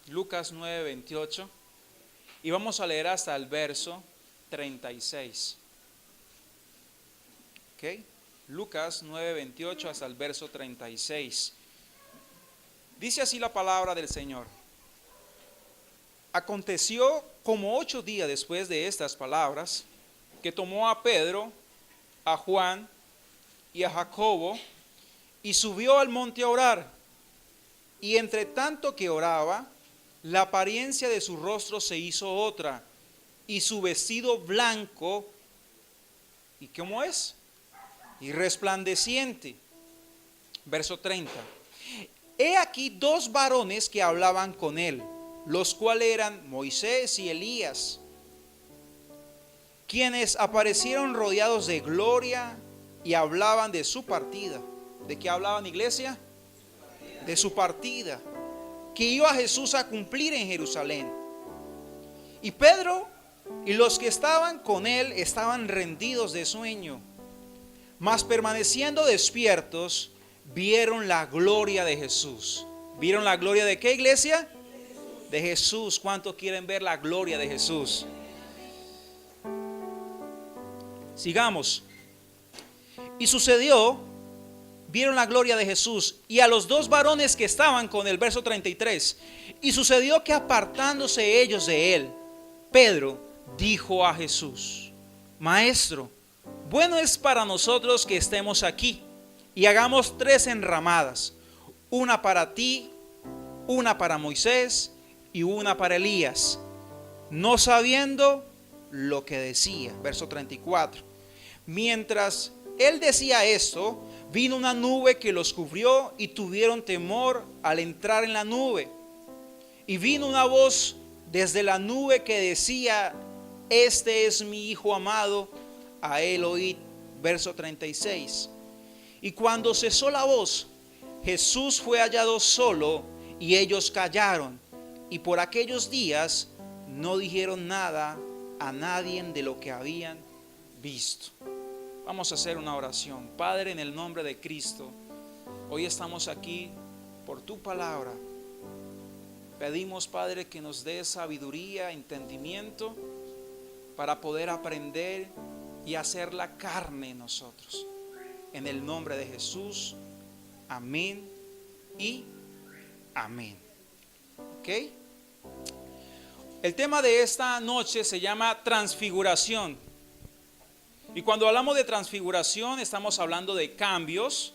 Lucas 9:28, y vamos a leer hasta el verso 36. ¿Ok? Lucas 9:28 hasta el verso 36. Dice así la palabra del Señor. Aconteció como 8 días después de estas palabras, que tomó a Pedro, a Juan y a Jacobo, y subió al monte a orar. Y entre tanto que oraba, la apariencia de su rostro se hizo otra, y su vestido blanco, ¿y cómo es? Y resplandeciente. Verso 30. He aquí 2 varones que hablaban con él, los cuales eran Moisés y Elías, quienes aparecieron rodeados de gloria y hablaban de su partida. ¿De qué hablaban, iglesia? De su partida, que iba Jesús a cumplir en Jerusalén. Y Pedro y los que estaban con él estaban rendidos de sueño, mas permaneciendo despiertos, vieron la gloria de Jesús. ¿Vieron la gloria de qué, iglesia? De Jesús. ¿Cuántos quieren ver la gloria de Jesús? Sigamos. Y sucedió, vieron la gloria de Jesús y a los 2 varones que estaban con el verso 33. Y sucedió que apartándose ellos de él, Pedro dijo a Jesús: Maestro, bueno es para nosotros que estemos aquí y hagamos 3 enramadas, una para ti, una para Moisés y una para Elías, no sabiendo lo que decía. Verso 34. Mientras él decía esto, vino una nube que los cubrió y tuvieron temor al entrar en la nube. Y vino una voz desde la nube que decía: Este es mi Hijo amado, a él oíd. Verso 36. Y cuando cesó la voz, Jesús fue hallado solo y ellos callaron. Y por aquellos días no dijeron nada a nadie de lo que habían visto. Vamos a hacer una oración. Padre, en el nombre de Cristo, hoy estamos aquí por tu palabra. Pedimos, Padre, que nos des sabiduría, entendimiento para poder aprender y hacer la carne en nosotros. En el nombre de Jesús, amén y amén. ¿Ok? El tema de esta noche se llama transfiguración. Y cuando hablamos de transfiguración, estamos hablando de cambios,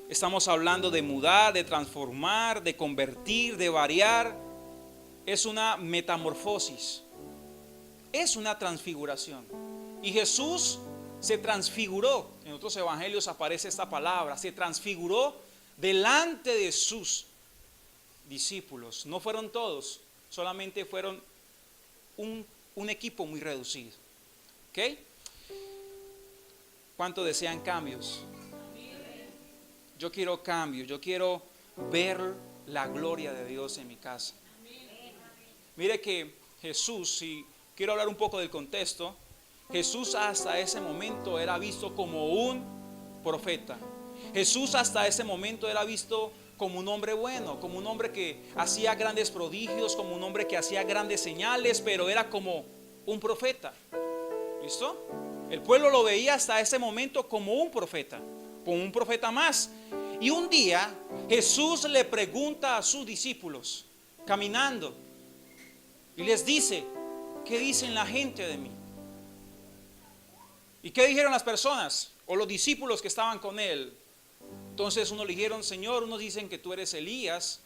estamos hablando de mudar, de transformar, de convertir, de variar. Es una metamorfosis, es una transfiguración. Y Jesús se transfiguró. En otros evangelios aparece esta palabra: se transfiguró delante de sus discípulos. No fueron todos, solamente fueron un equipo muy reducido. ¿Ok? ¿Cuántos desean cambios? Yo quiero cambios, yo quiero ver la gloria de Dios en mi casa. Mire que Jesús, si quiero hablar un poco del contexto, Jesús hasta ese momento era visto como un profeta. Jesús hasta ese momento era visto como un hombre bueno, como un hombre que hacía grandes prodigios, como un hombre que hacía grandes señales, pero era como un profeta. ¿Listo? El pueblo lo veía hasta ese momento como un profeta más. Y un día Jesús le pregunta a sus discípulos, caminando, y les dice: ¿qué dicen la gente de mí? ¿Y qué dijeron las personas o los discípulos que estaban con él? Entonces unos le dijeron: Señor, unos dicen que tú eres Elías,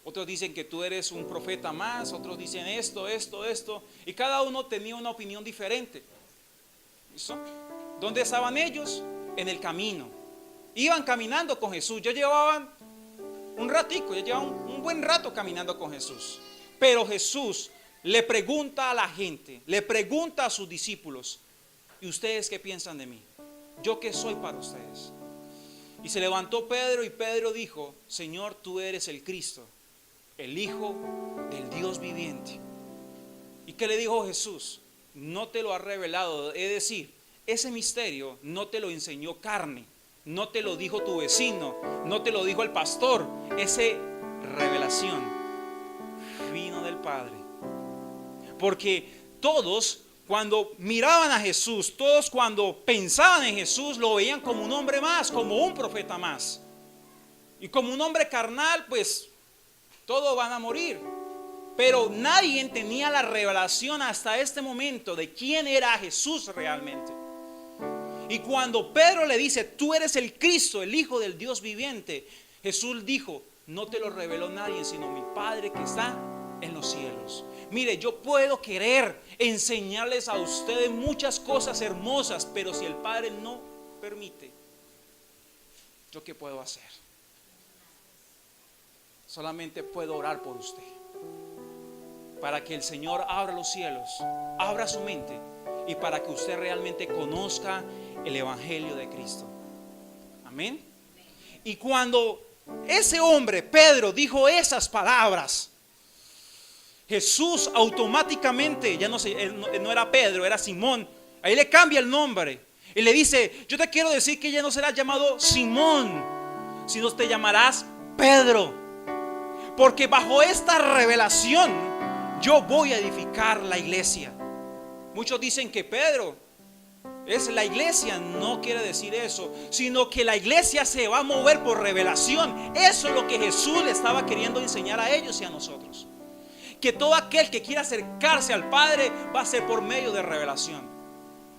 otros dicen que tú eres un profeta más, otros dicen esto, y cada uno tenía una opinión diferente. ¿Listo? ¿Dónde estaban ellos? En el camino. Iban caminando con Jesús. Ya llevaban un buen rato caminando con Jesús. Pero Jesús le pregunta a la gente, le pregunta a sus discípulos: ¿y ustedes qué piensan de mí? ¿Yo qué soy para ustedes? Y se levantó Pedro y Pedro dijo: Señor, tú eres el Cristo, el Hijo del Dios viviente. ¿Y qué le dijo Jesús? No te lo ha revelado, es decir, ese misterio no te lo enseñó carne, no te lo dijo tu vecino, no te lo dijo el pastor, esa revelación Padre. Porque todos, cuando miraban a Jesús, todos cuando pensaban en Jesús, lo veían como un hombre más, como un profeta más. Y como un hombre carnal, pues todos van a morir. Pero nadie tenía la revelación hasta este momento de quién era Jesús realmente. Y cuando Pedro le dice, tú eres el Cristo, el Hijo del Dios viviente, Jesús dijo, no te lo reveló nadie, sino mi Padre que está en los cielos. Mire, yo puedo querer enseñarles a ustedes muchas cosas hermosas, pero si el Padre no permite, ¿yo qué puedo hacer? Solamente puedo orar por usted, para que el Señor abra los cielos, abra su mente, y para que usted realmente conozca el Evangelio de Cristo. Amén. Y cuando ese hombre, Pedro, dijo esas palabras, Jesús automáticamente, ya no sé, él no era Pedro, era Simón. Ahí le cambia el nombre y le dice, yo te quiero decir que ya no serás llamado Simón, sino te llamarás Pedro. Porque bajo esta revelación yo voy a edificar la iglesia. Muchos dicen que Pedro es la iglesia. No quiere decir eso, sino que la iglesia se va a mover por revelación. Eso es lo que Jesús le estaba queriendo enseñar a ellos y a nosotros. Que todo aquel que quiera acercarse al Padre va a ser por medio de revelación.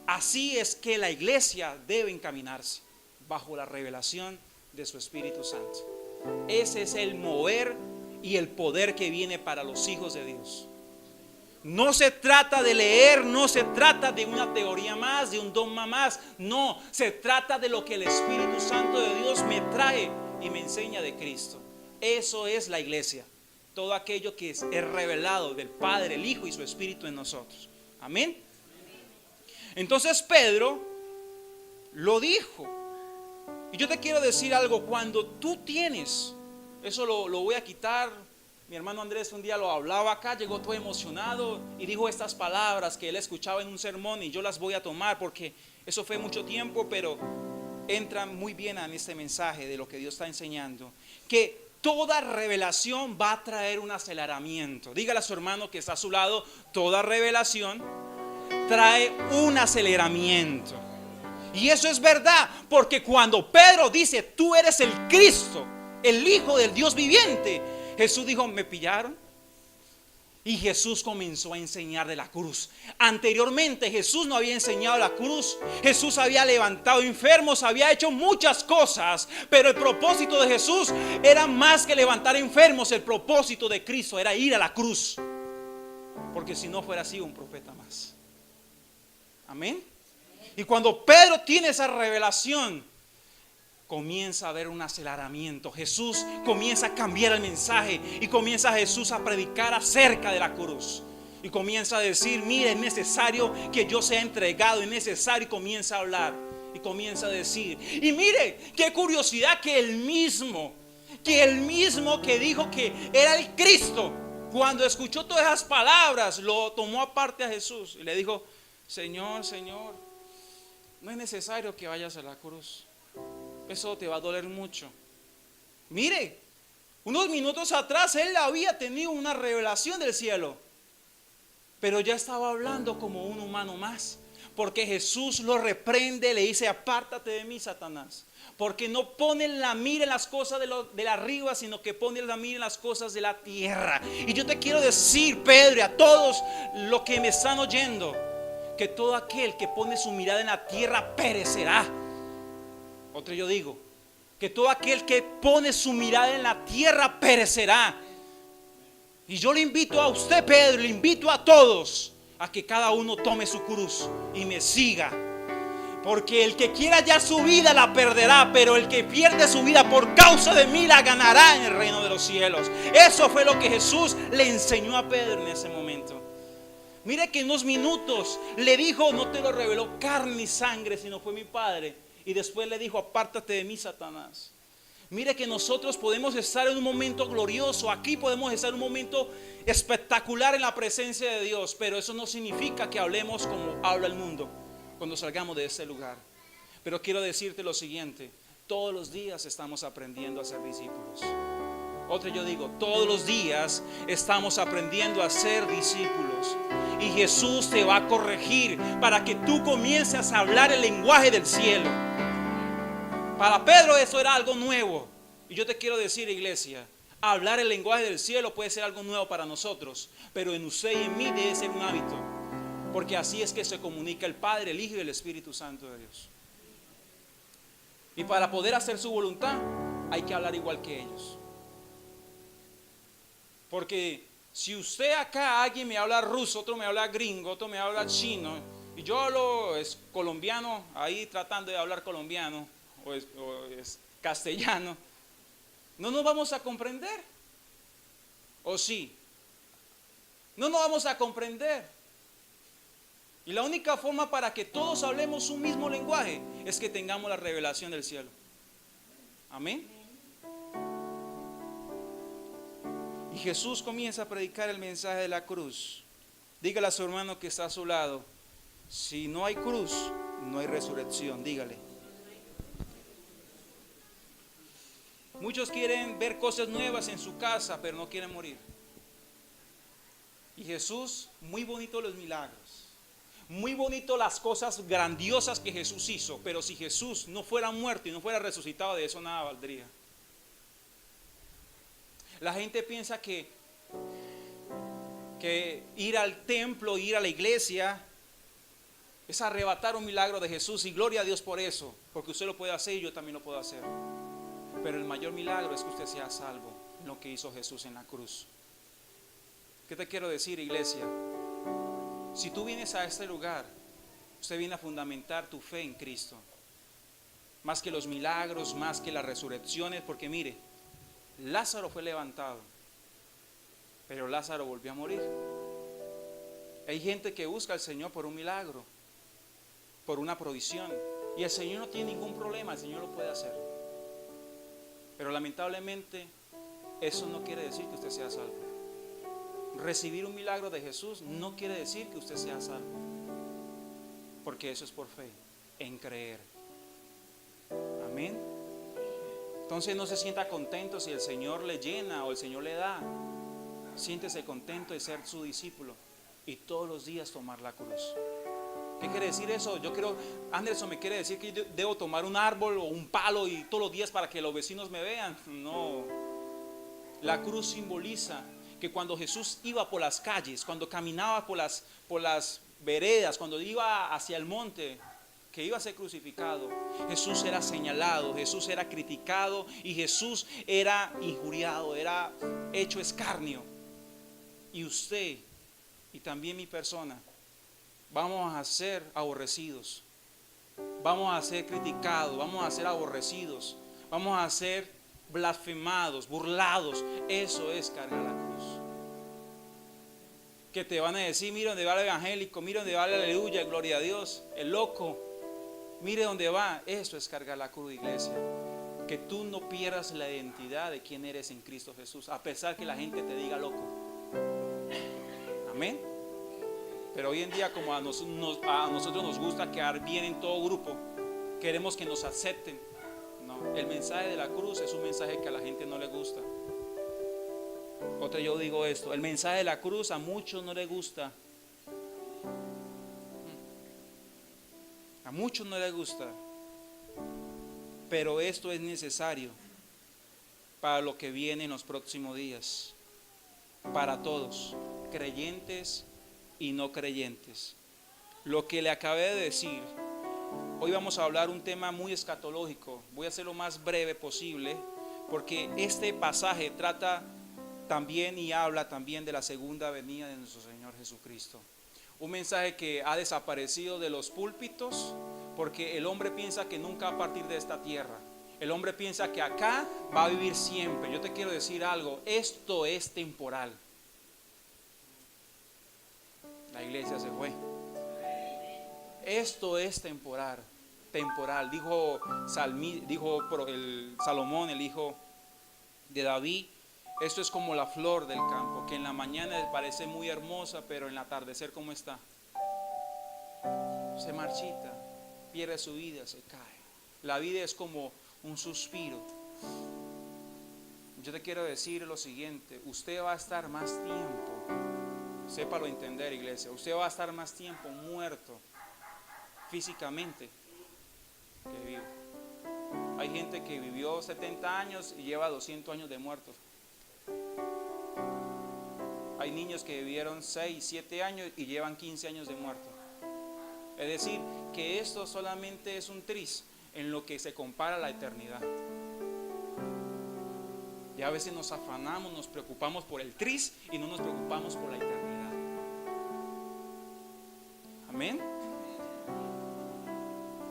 Así es que la iglesia debe encaminarse, bajo la revelación de su Espíritu Santo. Ese es el mover y el poder que viene para los hijos de Dios. No se trata de leer, no se trata de una teoría más, de un dogma más. No, se trata de lo que el Espíritu Santo de Dios me trae y me enseña de Cristo. Eso es la iglesia. Todo aquello que es revelado del Padre, el Hijo y su Espíritu en nosotros. Amén. Entonces Pedro lo dijo. Y yo te quiero decir algo. Cuando tú tienes, eso lo voy a quitar. Mi hermano Andrés un día lo hablaba acá, llegó todo emocionado y dijo estas palabras que él escuchaba en un sermón, y yo las voy a tomar porque eso fue mucho tiempo, pero entran muy bien en este mensaje de lo que Dios está enseñando. Que toda revelación va a traer un aceleramiento. Dígale a su hermano que está a su lado, toda revelación trae un aceleramiento. Y eso es verdad, porque cuando Pedro dice, tú eres el Cristo, el Hijo del Dios viviente, Jesús dijo, ¿me pillaron? Y Jesús comenzó a enseñar de la cruz. Anteriormente Jesús no había enseñado la cruz. Jesús había levantado enfermos, había hecho muchas cosas, pero el propósito de Jesús era más que levantar enfermos. El propósito de Cristo era ir a la cruz, porque si no fuera así, un profeta más. Amén. Y cuando Pedro tiene esa revelación, comienza a haber un aceleramiento. Jesús comienza a cambiar el mensaje y comienza Jesús a predicar acerca de la cruz. Y comienza a decir, mire, es necesario que yo sea entregado, es necesario, y comienza a hablar. Y comienza a decir, y mire, qué curiosidad que el mismo que dijo que era el Cristo, cuando escuchó todas esas palabras, lo tomó aparte a Jesús y le dijo, Señor, no es necesario que vayas a la cruz. Eso te va a doler mucho. Mire, unos minutos atrás él había tenido una revelación del cielo, pero ya estaba hablando como un humano más, porque Jesús lo reprende, le dice, apártate de mí, Satanás, porque no pone la mira en las cosas de la arriba, sino que pone la mira en las cosas de la tierra. Y yo te quiero decir, Pedro, y a todos los que me están oyendo, que todo aquel que pone su mirada en la tierra perecerá. Otro yo digo, que todo aquel que pone su mirada en la tierra perecerá. Y yo le invito a usted, Pedro, le invito a todos a que cada uno tome su cruz y me siga. Porque el que quiera hallar su vida la perderá, pero el que pierde su vida por causa de mí la ganará en el reino de los cielos. Eso fue lo que Jesús le enseñó a Pedro en ese momento. Mire que en unos minutos le dijo, no te lo reveló carne ni sangre, sino fue mi Padre. Y después le dijo, apártate de mí, Satanás. Mire que nosotros podemos estar en un momento glorioso. Aquí podemos estar en un momento espectacular en la presencia de Dios. Pero eso no significa que hablemos como habla el mundo cuando salgamos de este lugar. Pero quiero decirte lo siguiente. Todos los días estamos aprendiendo a ser discípulos. Otra yo digo, todos los días estamos aprendiendo a ser discípulos. Y Jesús te va a corregir para que tú comiences a hablar el lenguaje del cielo. Para Pedro eso era algo nuevo. Y yo te quiero decir, iglesia, hablar el lenguaje del cielo puede ser algo nuevo para nosotros, pero en usted y en mí debe ser un hábito. Porque así es que se comunica el Padre, el Hijo y el Espíritu Santo de Dios. Y para poder hacer su voluntad hay que hablar igual que ellos. Porque si usted acá, alguien me habla ruso, otro me habla gringo, otro me habla chino, y yo hablo es colombiano, ahí tratando de hablar colombiano, o es castellano, no nos vamos a comprender. ¿O sí? No nos vamos a comprender. Y la única forma para que todos hablemos un mismo lenguaje es que tengamos la revelación del cielo. Amén. Y Jesús comienza a predicar el mensaje de la cruz. Dígale a su hermano que está a su lado, si no hay cruz, no hay resurrección. Dígale. Muchos quieren ver cosas nuevas en su casa, pero no quieren morir. Y Jesús, muy bonito los milagros, muy bonito las cosas grandiosas que Jesús hizo, pero si Jesús no fuera muerto y no fuera resucitado, de eso nada valdría. La gente piensa que ir al templo, ir a la iglesia, es arrebatar un milagro de Jesús, y gloria a Dios por eso, porque usted lo puede hacer y yo también lo puedo hacer. Pero el mayor milagro es que usted sea salvo en lo que hizo Jesús en la cruz. ¿Qué te quiero decir, iglesia? Si tú vienes a este lugar, usted viene a fundamentar tu fe en Cristo. Más que los milagros, más que las resurrecciones, porque mire, Lázaro fue levantado, pero Lázaro volvió a morir. Hay gente que busca al Señor por un milagro, por una provisión, y el Señor no tiene ningún problema, el Señor lo puede hacer. Pero lamentablemente eso no quiere decir que usted sea salvo. Recibir un milagro de Jesús no quiere decir que usted sea salvo, porque eso es por fe, en creer. Amén. Entonces no se sienta contento si el Señor le llena o el Señor le da. Siéntese contento de ser su discípulo y todos los días tomar la cruz. ¿Qué quiere decir eso? Yo creo, Anderson me quiere decir que yo debo tomar un árbol o un palo y todos los días para que los vecinos me vean. No. La cruz simboliza que cuando Jesús iba por las calles, cuando caminaba por las veredas, cuando iba hacia el monte, que iba a ser crucificado, Jesús era señalado, Jesús era criticado y Jesús era injuriado, era hecho escarnio. Y usted y también mi persona vamos a ser aborrecidos, vamos a ser criticados, vamos a ser aborrecidos, vamos a ser blasfemados, burlados. Eso es cargar la cruz. Que te van a decir, mire dónde va el evangélico, mire dónde va el aleluya, gloria a Dios, el loco, mire dónde va. Eso es cargar la cruz, iglesia. Que tú no pierdas la identidad de quién eres en Cristo Jesús, a pesar que la gente te diga loco. Amén. Pero hoy en día, como a nosotros nos gusta quedar bien en todo grupo, queremos que nos acepten. No, el mensaje de la cruz es un mensaje que a la gente no le gusta. Otra, yo digo esto, el mensaje de la cruz a muchos no les gusta. A muchos no les gusta. Pero esto es necesario para lo que viene en los próximos días. Para todos, creyentes y no creyentes. Lo que le acabé de decir, hoy vamos a hablar un tema muy escatológico. Voy a hacer lo más breve posible, porque este pasaje trata también y habla también de la segunda venida de nuestro Señor Jesucristo. Un mensaje que ha desaparecido de los púlpitos, porque el hombre piensa que nunca va a partir de esta tierra. El hombre piensa que acá va a vivir siempre. Yo te quiero decir algo, esto es temporal. La iglesia se fue. Esto es temporal. Dijo el Salomón, el hijo de David, esto es como la flor del campo, que en la mañana parece muy hermosa, pero en el atardecer, ¿cómo está? Se marchita, pierde su vida, se cae. La vida es como un suspiro. yo te quiero decir lo siguiente: usted va a estar más tiempo, sépalo entender, iglesia, usted va a estar más tiempo muerto físicamente que vivo. Hay gente que vivió 70 años y lleva 200 años de muertos. Hay niños que vivieron 6, 7 años y llevan 15 años de muerto. Es decir, que esto solamente es un tris en lo que se compara a la eternidad. Y a veces nos afanamos, nos preocupamos por el tris y no nos preocupamos por la eternidad. Amén.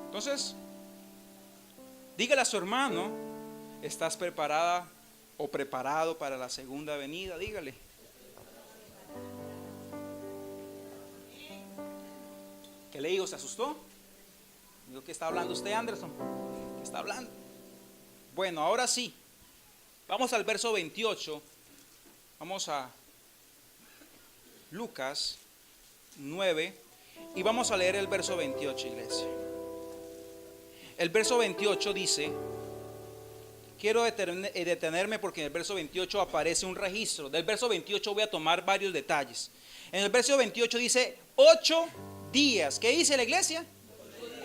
Entonces, dígale a su hermano: ¿estás preparada o preparado para la segunda venida? Dígale. ¿Qué le digo? ¿Se asustó? Digo, ¿qué está hablando usted, Anderson? ¿Qué está hablando? Bueno, ahora sí. Vamos al verso 28. Vamos a Lucas 9 y vamos a leer el verso 28, iglesia. El verso 28 dice, quiero detenerme porque en el verso 28 aparece un registro. Del verso 28 voy a tomar varios detalles. En el verso 28 dice 8 días. ¿Qué dice la iglesia?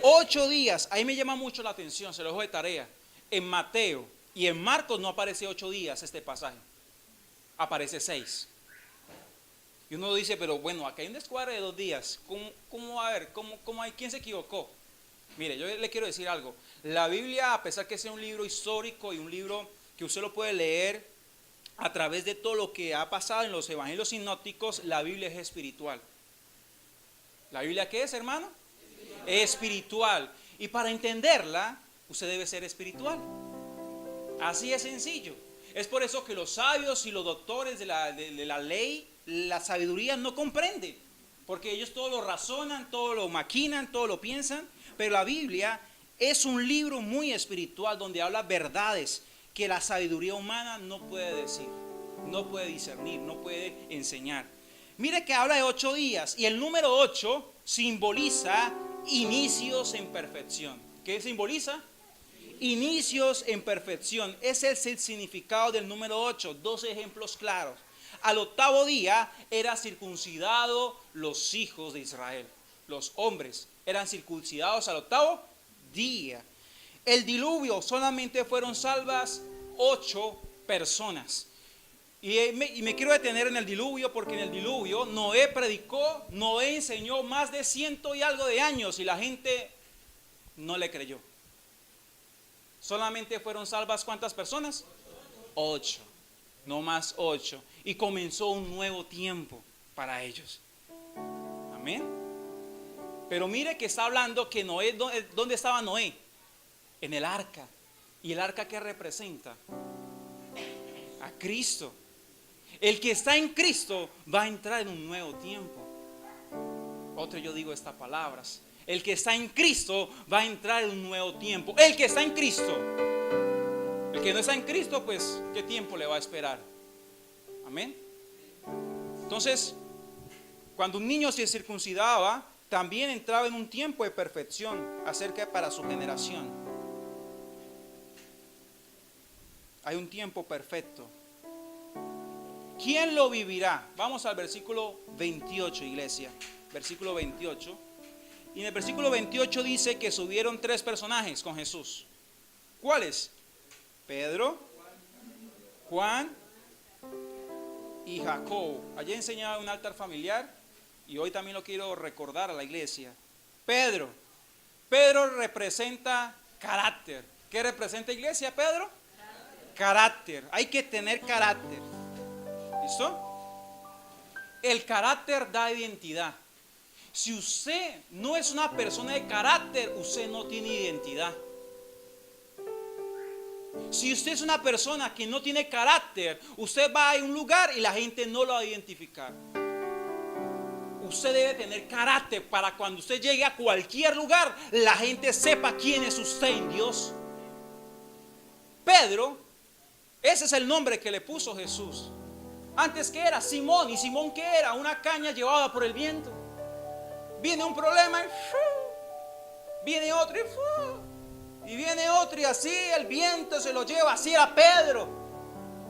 8 días. Ahí me llama mucho la atención, se lo dejo de tarea. En Mateo y en Marcos no aparece 8 días este pasaje, aparece 6. Y uno dice, pero bueno, acá hay un descuadre de 2 días. ¿Cómo va a ver? ¿Cómo hay? ¿Quién se equivocó? Mire, yo le quiero decir algo. La Biblia, a pesar que sea un libro histórico y un libro que usted lo puede leer a través de todo lo que ha pasado en los evangelios sinópticos, la Biblia es espiritual. ¿La Biblia qué es, hermano? Espiritual. Y para entenderla, usted debe ser espiritual. Así es sencillo. Es por eso que los sabios y los doctores de la ley, la sabiduría no comprenden, porque ellos todo lo razonan, todo lo maquinan, todo lo piensan. Pero la Biblia es un libro muy espiritual donde habla verdades que la sabiduría humana no puede decir, no puede discernir, no puede enseñar. Mire que habla de 8 días y el número 8 simboliza inicios en perfección. ¿Qué simboliza? Inicios en perfección. Ese es el significado del número 8. 2 ejemplos claros. Al 8º día eran circuncidados los hijos de Israel. Los hombres eran circuncidados al 8º día. El diluvio solamente fueron salvas 8 personas. Y me quiero detener en el diluvio, porque en el diluvio Noé predicó, Noé enseñó más de 100 y algo de años y la gente no le creyó. Solamente fueron salvas ¿cuántas personas? 8, no más 8. Y comenzó un nuevo tiempo para ellos. Amén. Pero mire que está hablando que Noé, ¿dónde estaba Noé? En el arca. ¿Y el arca qué representa? A Cristo. El que está en Cristo va a entrar en un nuevo tiempo. Otro yo digo estas palabras. El que está en Cristo va a entrar en un nuevo tiempo. El que está en Cristo. El que no está en Cristo, pues, ¿qué tiempo le va a esperar? Amén. Entonces, cuando un niño se circuncidaba, también entraba en un tiempo de perfección acerca para su generación. Hay un tiempo perfecto. ¿Quién lo vivirá? Vamos al versículo 28, iglesia. Versículo 28. Y en el versículo 28 dice que subieron 3 personajes con Jesús. ¿Cuáles? Pedro, Juan y Jacobo. Allí enseñaba un altar familiar y hoy también lo quiero recordar a la iglesia. Pedro representa carácter. ¿Qué representa, iglesia, Pedro? Carácter. Hay que tener carácter. ¿Listo? El carácter da identidad. Si usted no es una persona de carácter, usted no tiene identidad. Si usted es una persona que no tiene carácter, usted va a un lugar y la gente no lo va a identificar. Usted debe tener carácter para cuando usted llegue a cualquier lugar, la gente sepa quién es usted en Dios. Pedro, ese es el nombre que le puso Jesús. Antes que era Simón, y Simón que era una caña llevada por el viento. Viene un problema y viene otro y viene otro, y así el viento se lo lleva. Así era Pedro.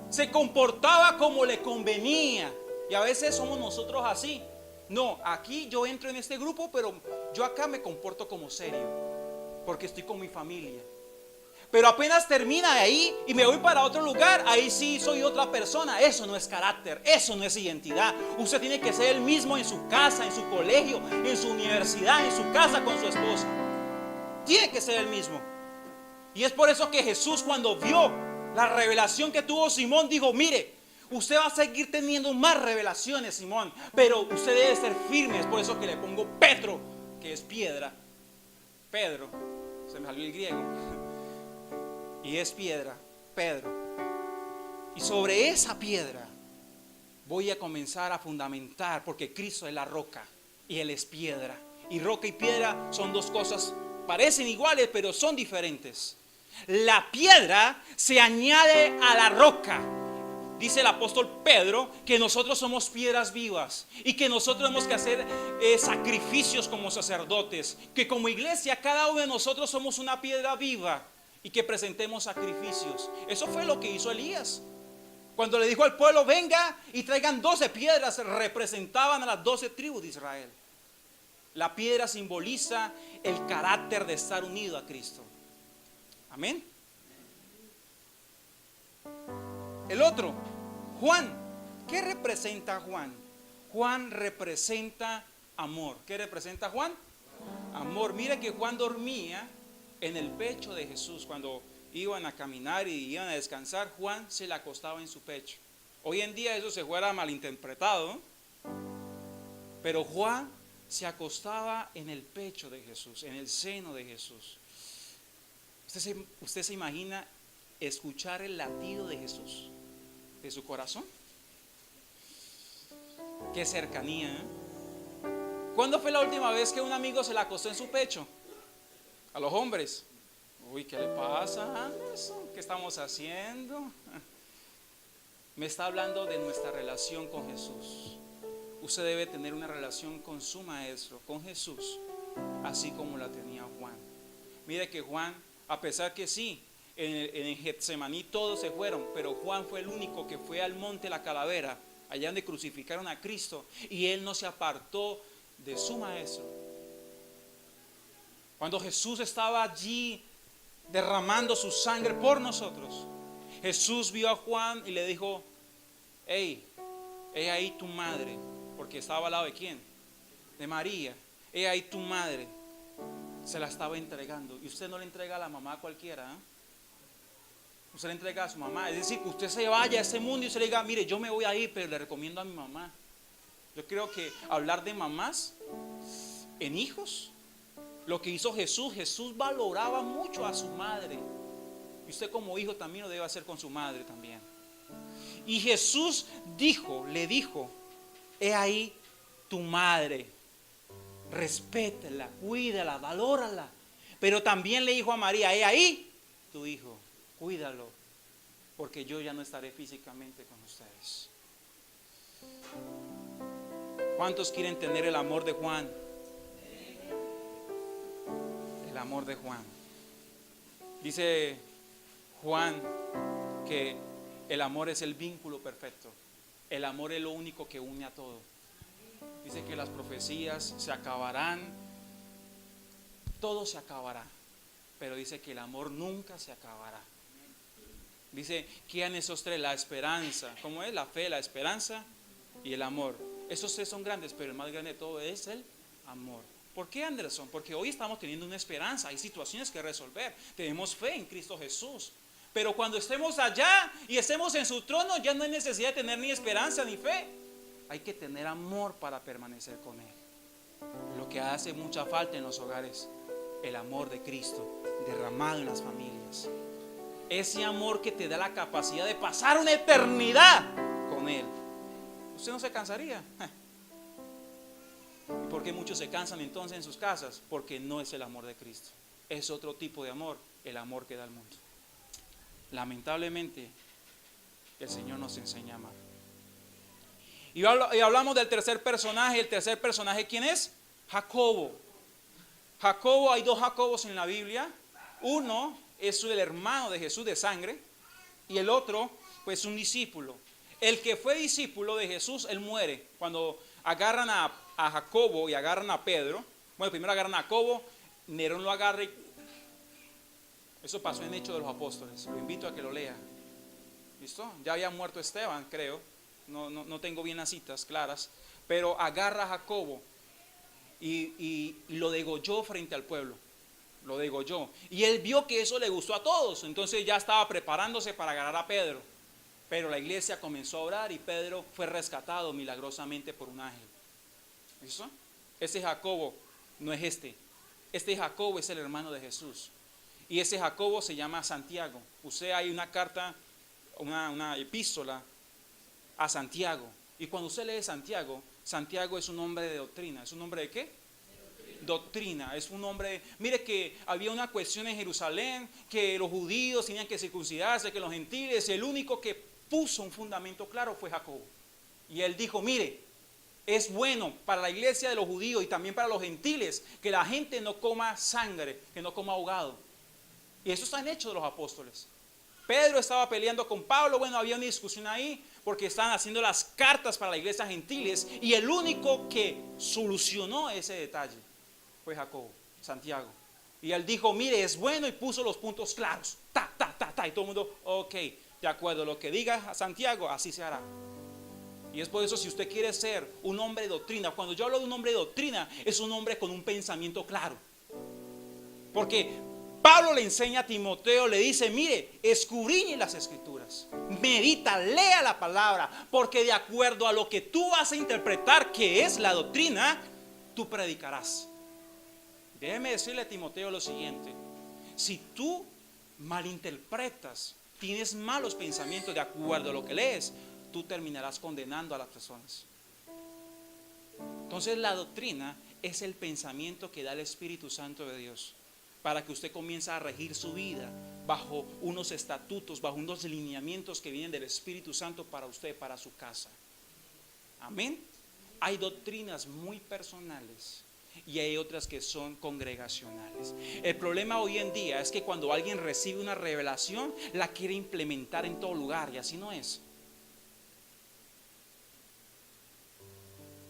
Se comportaba como le convenía. Y a veces somos nosotros así. No, aquí yo entro en este grupo, pero yo acá me comporto como serio, porque estoy con mi familia. Pero apenas termina ahí y me voy para otro lugar, ahí sí soy otra persona. Eso no es carácter, eso no es identidad. Usted tiene que ser el mismo en su casa, en su colegio, en su universidad, en su casa con su esposa. Tiene que ser el mismo. Y es por eso que Jesús, cuando vio la revelación que tuvo Simón, dijo: mire, usted va a seguir teniendo más revelaciones, Simón, pero usted debe ser firme. Es por eso que le pongo Petro, que es piedra. Pedro, se me salió el griego. Y es piedra, Pedro. Y sobre esa piedra voy a comenzar a fundamentar, porque Cristo es la roca y Él es piedra. Y roca y piedra son dos cosas, parecen iguales, pero son diferentes. La piedra se añade a la roca. Dice el apóstol Pedro que nosotros somos piedras vivas y que nosotros tenemos que hacer sacrificios como sacerdotes, que como iglesia cada uno de nosotros somos una piedra viva y que presentemos sacrificios. Eso fue lo que hizo Elías. Cuando le dijo al pueblo: venga y traigan 12 piedras, representaban a las 12 tribus de Israel. La piedra simboliza el carácter de estar unido a Cristo. Amén. El otro, Juan. ¿Qué representa Juan? Juan representa amor. ¿Qué representa Juan? Amor. Mire que Juan dormía en el pecho de Jesús. Cuando iban a caminar y iban a descansar, Juan se le acostaba en su pecho. Hoy en día eso se fuera malinterpretado, ¿no? Pero Juan se acostaba en el pecho de Jesús, en el seno de Jesús. ¿Usted se imagina escuchar el latido de Jesús, de su corazón? Qué cercanía, ¿eh? ¿Cuándo fue la última vez que un amigo se le acostó en su pecho? A los hombres. Uy, ¿qué le pasa a Anderson? ¿Qué estamos haciendo? Me está hablando de nuestra relación con Jesús. Usted debe tener una relación con su maestro, con Jesús, así como la tenía Juan. Mire que Juan, a pesar que sí, en Getsemaní todos se fueron, pero Juan fue el único que fue al monte La Calavera, allá donde crucificaron a Cristo, y él no se apartó de su maestro. Cuando Jesús estaba allí derramando su sangre por nosotros, Jesús vio a Juan y le dijo: hey, he ahí tu madre. Porque estaba al lado de ¿quién? De María. He ahí tu madre. Se la estaba entregando. Y usted no le entrega a la mamá a cualquiera, ¿eh? Usted le entrega a su mamá. Es decir, que usted se vaya a ese mundo y usted le diga: mire, yo me voy a ir, pero le recomiendo a mi mamá. Yo creo que hablar de mamás en hijos, lo que hizo Jesús, Jesús valoraba mucho a su madre. Y usted como hijo también lo debe hacer con su madre también. Y Jesús le dijo: he ahí tu madre. Respétala, cuídala, valórala. Pero también le dijo a María: he ahí tu hijo, cuídalo, porque yo ya no estaré físicamente con ustedes. ¿Cuántos quieren tener el amor de Juan? El amor de Juan. Dice Juan que el amor es el vínculo perfecto. El amor es lo único que une a todo. Dice que las profecías se acabarán, todo se acabará, pero dice que el amor nunca se acabará. Dice que en esos tres, la esperanza, ¿cómo es? La fe, la esperanza y el amor. Esos tres son grandes, pero el más grande de todo es el amor. ¿Por qué, Anderson? Porque hoy estamos teniendo una esperanza, hay situaciones que resolver, tenemos fe en Cristo Jesús. Pero cuando estemos allá y estemos en su trono, ya no hay necesidad de tener ni esperanza ni fe. Hay que tener amor para permanecer con Él. Lo que hace mucha falta en los hogares, el amor de Cristo derramado en las familias. Ese amor que te da la capacidad de pasar una eternidad con Él. ¿Usted no se cansaría? ¿Y por qué muchos se cansan entonces en sus casas? Porque no es el amor de Cristo. Es otro tipo de amor, el amor que da el mundo. Lamentablemente, el Señor nos enseña a amar. Y hablamos del tercer personaje. El tercer personaje, ¿quién es? Jacobo. Jacobo, hay dos Jacobos en la Biblia. Uno es el hermano de Jesús de sangre, y el otro pues un discípulo. El que fue discípulo de Jesús, él muere. Cuando agarran a Jacobo y agarran a Pedro, bueno, primero agarran a Jacobo, Nerón lo agarra y... Eso pasó en Hechos de los Apóstoles, lo invito a que lo lea. ¿Listo? Ya había muerto Esteban, creo, no tengo bien las citas claras, pero agarra a Jacobo y lo degolló frente al pueblo. Lo degolló. Y él vio que eso le gustó a todos. Entonces ya estaba preparándose para agarrar a Pedro. Pero la iglesia comenzó a orar y Pedro fue rescatado milagrosamente por un ángel. ¿Listo? Ese Jacobo no es este. Este Jacobo es el hermano de Jesús. Y ese Jacobo se llama Santiago. Usted hay una carta, una epístola a Santiago. Y cuando usted lee Santiago, Santiago es un hombre de doctrina. ¿Es un hombre de qué? Doctrina, es un hombre, mire que había una cuestión en Jerusalén, que los judíos tenían que circuncidarse, que los gentiles, el único que puso un fundamento claro fue Jacobo. Y él dijo, mire, es bueno para la iglesia de los judíos y también para los gentiles que la gente no coma sangre, que no coma ahogado. Y eso está en Hechos de los Apóstoles. Pedro estaba peleando con Pablo, bueno, había una discusión ahí porque estaban haciendo las cartas para la iglesia gentiles y el único que solucionó ese detalle fue Jacobo, Santiago. Y él dijo, mire, es bueno, y puso los puntos claros. Y todo el mundo, ok, de acuerdo, lo que diga Santiago, así se hará. Y es por eso, si usted quiere ser un hombre de doctrina, cuando yo hablo de un hombre de doctrina, es un hombre con un pensamiento claro. Porque Pablo le enseña a Timoteo, le dice, mire, escudriñe las escrituras, medita, lea la palabra, porque de acuerdo a lo que tú vas a interpretar que es la doctrina, tú predicarás. Déjeme decirle a Timoteo lo siguiente: si tú malinterpretas, tienes malos pensamientos de acuerdo a lo que lees, tú terminarás condenando a las personas. Entonces la doctrina es el pensamiento que da el Espíritu Santo de Dios para que usted comience a regir su vida bajo unos estatutos, bajo unos lineamientos que vienen del Espíritu Santo para usted, para su casa. Amén. Hay doctrinas muy personales y hay otras que son congregacionales. El problema hoy en día es que cuando alguien recibe una revelación, la quiere implementar en todo lugar, y así no es.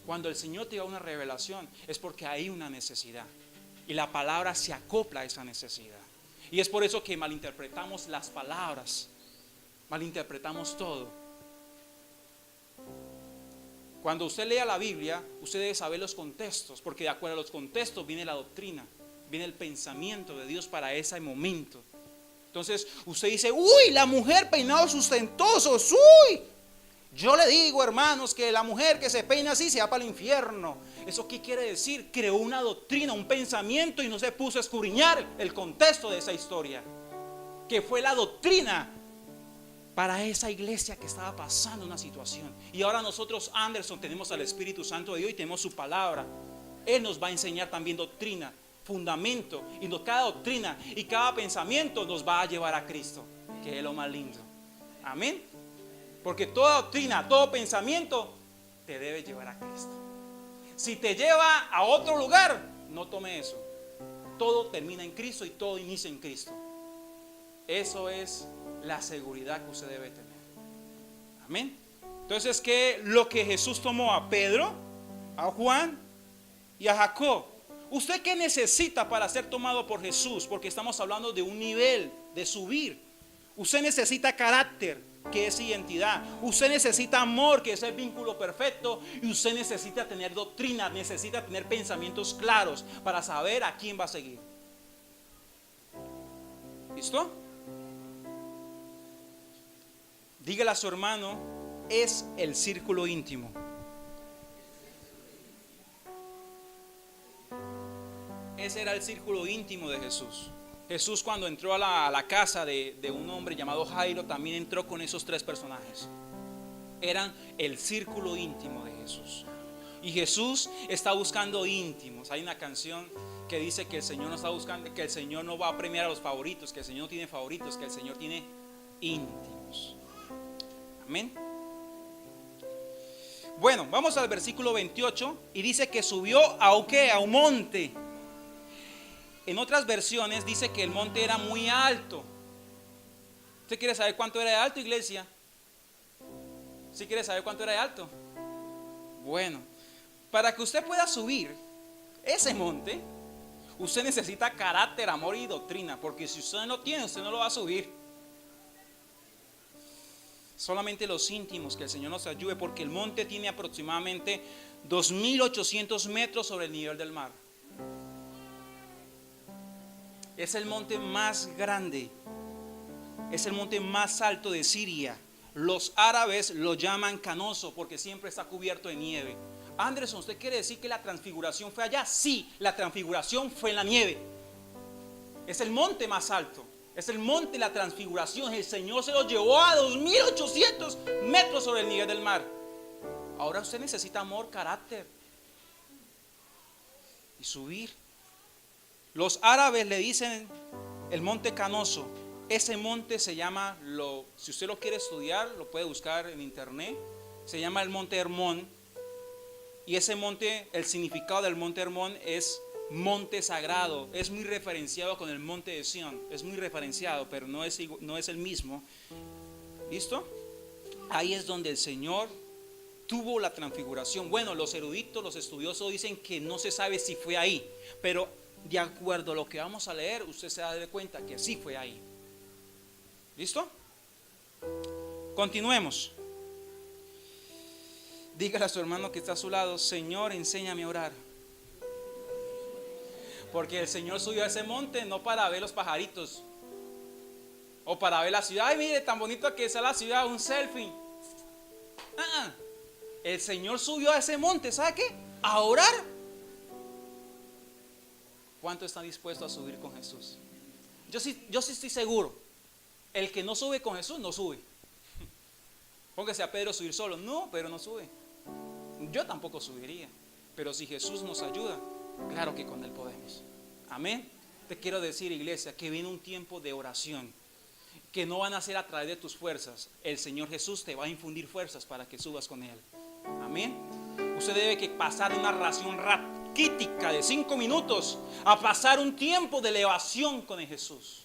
Cuando el Señor te da una revelación es porque hay una necesidad y la palabra se acopla a esa necesidad. Y es por eso que malinterpretamos las palabras, malinterpretamos todo. Cuando usted lea la Biblia, usted debe saber los contextos, porque de acuerdo a los contextos viene la doctrina, viene el pensamiento de Dios para ese momento. Entonces usted dice, uy, la mujer peinados sustentosos, uy. Yo le digo, hermanos, que la mujer que se peina así se va para el infierno. ¿Eso qué quiere decir? Creó una doctrina, un pensamiento y no se puso a escudriñar el contexto de esa historia, que fue la doctrina para esa iglesia que estaba pasando una situación. Y ahora nosotros, Anderson, tenemos al Espíritu Santo de Dios y tenemos su palabra. Él nos va a enseñar también doctrina, fundamento, y cada doctrina y cada pensamiento nos va a llevar a Cristo, que es lo más lindo. Amén. Porque toda doctrina, todo pensamiento te debe llevar a Cristo. Si te lleva a otro lugar, no tome eso. Todo termina en Cristo y todo inicia en Cristo. Eso es la seguridad que usted debe tener. Amén. Entonces, ¿qué lo que Jesús tomó a Pedro, a Juan y a Jacob? ¿Usted qué necesita para ser tomado por Jesús? Porque estamos hablando de un nivel de subir. Usted necesita carácter, que es identidad. Usted necesita amor, que es el vínculo perfecto. Y usted necesita tener doctrina, necesita tener pensamientos claros para saber a quién va a seguir. ¿Listo? Dígale a su hermano, es el círculo íntimo. Ese era el círculo íntimo de Jesús. Jesús, cuando entró a la casa de un hombre llamado Jairo, también entró con esos tres personajes. Eran el círculo íntimo de Jesús. Y Jesús está buscando íntimos. Hay una canción que dice que el Señor no está buscando, que el Señor no va a premiar a los favoritos, que el Señor no tiene favoritos, que el Señor tiene íntimos. Amén. Bueno, vamos al versículo 28 y dice que subió a un monte. En otras versiones dice que el monte era muy alto. ¿Usted quiere saber cuánto era de alto, iglesia? ¿Sí quiere saber cuánto era de alto? Bueno, para que usted pueda subir ese monte, usted necesita carácter, amor y doctrina, porque si usted no tiene, usted no lo va a subir. Solamente los íntimos, que el Señor nos ayude, porque el monte tiene aproximadamente 2.800 metros sobre el nivel del mar. Es el monte más grande, es el monte más alto de Siria. Los árabes lo llaman canoso porque siempre está cubierto de nieve. Anderson, ¿usted quiere decir que la transfiguración fue allá? Sí, la transfiguración fue en la nieve. Es el monte más alto, es el monte de la transfiguración. El Señor se lo llevó a 2.800 metros sobre el nivel del mar. Ahora usted necesita amor, carácter y subir. Los árabes le dicen el monte canoso. Ese monte se llama, si usted lo quiere estudiar, lo puede buscar en internet. Se llama el monte Hermón. Y ese monte, el significado del monte Hermón es monte sagrado. Es muy referenciado con el monte de Sión. Es muy referenciado, pero no es el mismo. ¿Listo? Ahí es donde el Señor tuvo la transfiguración. Bueno, los eruditos, los estudiosos dicen que no se sabe si fue ahí, pero de acuerdo a lo que vamos a leer, usted se da cuenta que sí fue ahí. ¿Listo? Continuemos. Dígale a su hermano que está a su lado: Señor, enséñame a orar. Porque el Señor subió a ese monte no para ver los pajaritos o para ver la ciudad. Ay, mire, tan bonito que está la ciudad, un selfie. El Señor subió a ese monte, ¿sabe qué? A orar. ¿Cuántos están dispuestos a subir con Jesús? Yo sí estoy seguro. El que no sube con Jesús no sube. Póngase a Pedro a subir solo. No, Pedro no sube. Yo tampoco subiría. Pero si Jesús nos ayuda, claro que con Él podemos. Amén. Te quiero decir, iglesia, que viene un tiempo de oración, que no van a ser a través de tus fuerzas. El Señor Jesús te va a infundir fuerzas para que subas con Él. Amén. Usted debe que pasar una oración raquítica de 5 minutos a pasar un tiempo de elevación con el Jesús.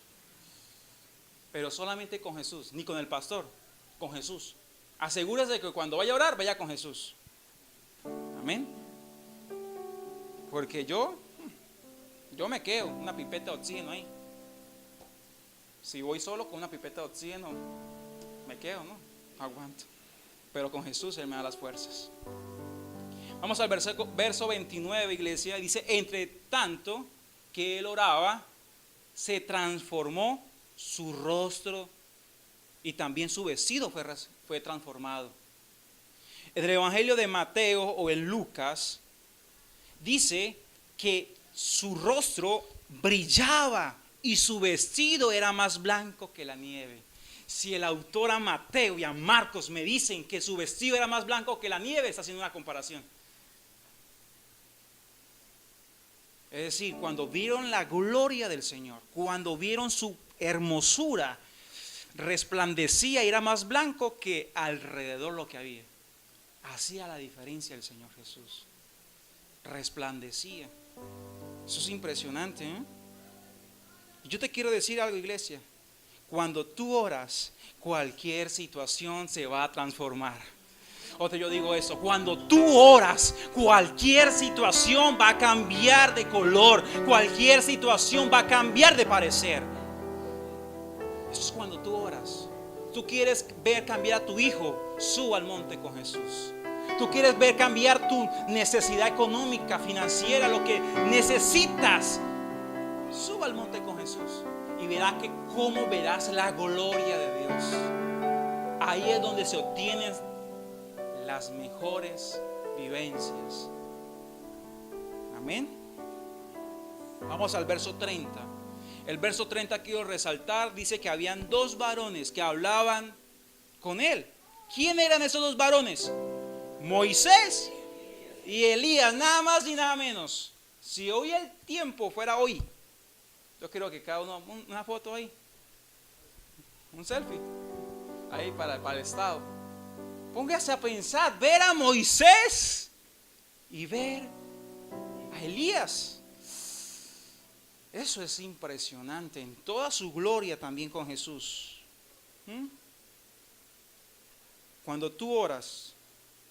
Pero solamente con Jesús, ni con el pastor, con Jesús. Asegúrese de que cuando vaya a orar, vaya con Jesús. Amén. Porque yo me quedo una pipeta de oxígeno ahí. Si voy solo con una pipeta de oxígeno, me quedo, ¿no? Aguanto. Pero con Jesús Él me da las fuerzas. Vamos al verso 29, iglesia. Dice: entre tanto que él oraba, se transformó su rostro y también su vestido fue transformado. En el Evangelio de Mateo o en Lucas dice que su rostro brillaba y su vestido era más blanco que la nieve. Si el autor a Mateo y a Marcos me dicen que su vestido era más blanco que la nieve, está haciendo una comparación. Es decir, cuando vieron la gloria del Señor, cuando vieron su hermosura, resplandecía y era más blanco que alrededor lo que había. Hacía la diferencia el Señor Jesús. Resplandecía. Eso es impresionante, ¿eh? Yo te quiero decir algo, iglesia. Cuando tú oras, cualquier situación se va a transformar. Yo digo eso: cuando tú oras, cualquier situación va a cambiar de color, cualquier situación va a cambiar de parecer. Eso es cuando tú oras. Tú quieres ver cambiar a tu hijo, suba al monte con Jesús. Tú quieres ver cambiar tu necesidad económica, financiera, lo que necesitas, suba al monte con Jesús y verás que cómo verás la gloria de Dios. Ahí es donde se obtienen las mejores vivencias. Amén. Vamos al verso 30. El verso 30 quiero resaltar, dice que habían 2 varones que hablaban con él. ¿Quién eran esos 2 varones? Moisés y Elías, nada más ni nada menos. Si hoy el tiempo fuera hoy, yo quiero que cada uno, una foto ahí, un selfie, ahí para el estado. Póngase a pensar, ver a Moisés y ver a Elías. Eso es impresionante, en toda su gloria también con Jesús. Cuando tú oras,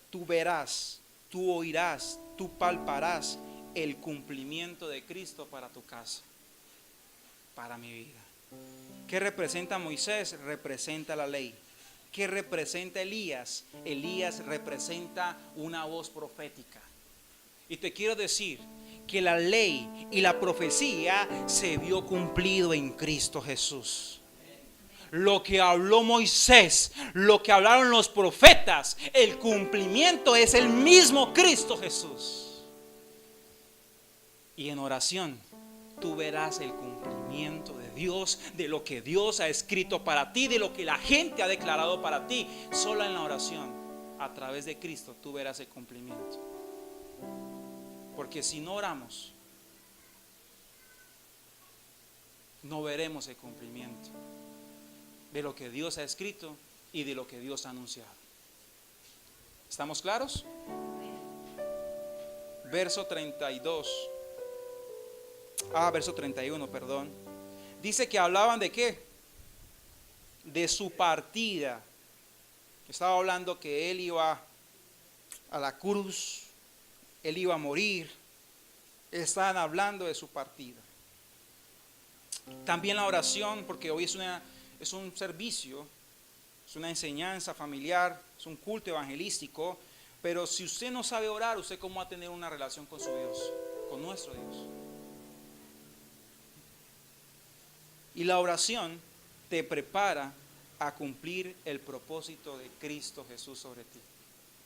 tú verás, tú oirás, tú palparás el cumplimiento de Cristo para tu casa, para mi vida. ¿Qué representa Moisés? Representa la ley. ¿Qué representa Elías? Elías representa una voz profética. Y te quiero decir que la ley y la profecía se vio cumplido en Cristo Jesús. Lo que habló Moisés, lo que hablaron los profetas, el cumplimiento es el mismo Cristo Jesús. Y en oración tú verás el cumplimiento de Dios, de lo que Dios ha escrito para ti, de lo que la gente ha declarado para ti. Solo en la oración, a través de Cristo, tú verás el cumplimiento. Porque si no oramos, no veremos el cumplimiento de lo que Dios ha escrito y de lo que Dios ha anunciado. ¿Estamos claros? Verso 32. Verso 31, perdón. Dice que hablaban de ¿qué? De su partida. Estaba hablando que él iba a la cruz, él iba a morir. Estaban hablando de su partida. También la oración, porque hoy es un servicio, es una enseñanza familiar, es un culto evangelístico. Pero si usted no sabe orar, ¿usted cómo va a tener una relación con su Dios? Con nuestro Dios. Y la oración te prepara a cumplir el propósito de Cristo Jesús sobre ti.